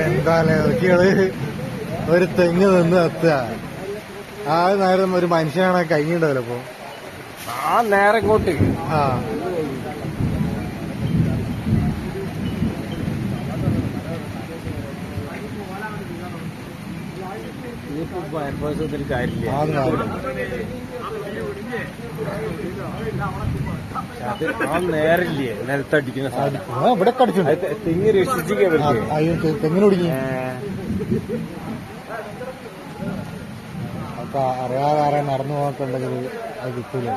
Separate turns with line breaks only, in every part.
എന്താ നോക്കിയത് ഒരു തെങ്ങ് നിന്ന് എത്തുക. ആ നേരം ഒരു മനുഷ്യനാണ് കഴിഞ്ഞിട്ടുണ്ടല്ലോ ഇപ്പൊ.
ആ നേരം ഇങ്ങോട്ട്
ആ
കാര്യമില്ല. അത് ആ നേരില്ലേ നിലത്തടിക്കുന്ന സാധനം
ഇവിടെ കടിച്ചിട്ടുണ്ട്.
തെങ്ങ് രക്ഷിച്ചിരിക്കാൻ
തെങ്ങിന് ഒടുങ്ങി. അപ്പൊ അറിയാതെ ആരെ നടന്നു പോകാനുണ്ടെങ്കിൽ അത് കിട്ടൂല.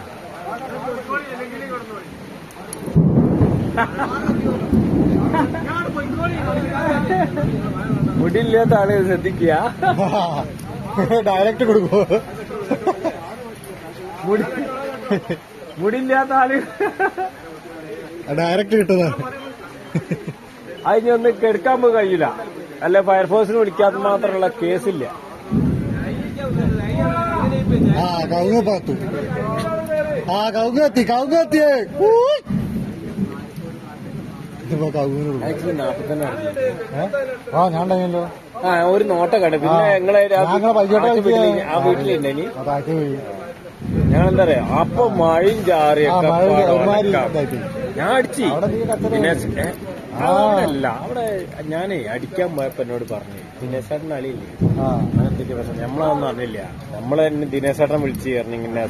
മുടിയില്ലാത്ത ആളെ ശ്രദ്ധിക്കുക.
ഡയറക്റ്റ് കൊടുക്കോ?
മുടിയില്ലാത്ത ആള്
ഡയറക്റ്റ് കിട്ടുന്നതാണ്.
അതിനൊന്ന് കെടുക്കാൻ പോയി കഴിയില്ല. അല്ല ഫയർഫോഴ്സിന് വിളിക്കാത്ത മാത്രമുള്ള കേസില്ല.
ആ കവുങ്ങ് പാത്തു. ആ കവുങ്ങെത്തി കവുങ്ങെത്തിയേ. ഇതിപ്പോ കവുങ്ങിന് ആ ഞാൻ ഉണ്ടെങ്കിലോ.
ആ ഒരു നോട്ട കട. പിന്നെ ഞങ്ങളെ ആ വീട്ടിലുണ്ടെനി ഞങ്ങളെന്താ പറയാ അപ്പൊ മഴയും ചാറിയൊക്കെ ഞാൻ അടിച്ചു. പിന്നെ അല്ല അവിടെ ഞാനേ അടിക്കാൻ പോയപ്പോ എന്നോട് പറഞ്ഞു ദിനേശേട്ടൻ അളിയില്ലേ അങ്ങനത്തെ പ്രശ്നം നമ്മളതൊന്നും അറിഞ്ഞില്ല. നമ്മളെ ദിനേശേട്ടൻ വിളിച്ച് പറഞ്ഞു ഇങ്ങനെ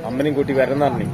അമ്മനെയും കൂട്ടി വരണം പറഞ്ഞു.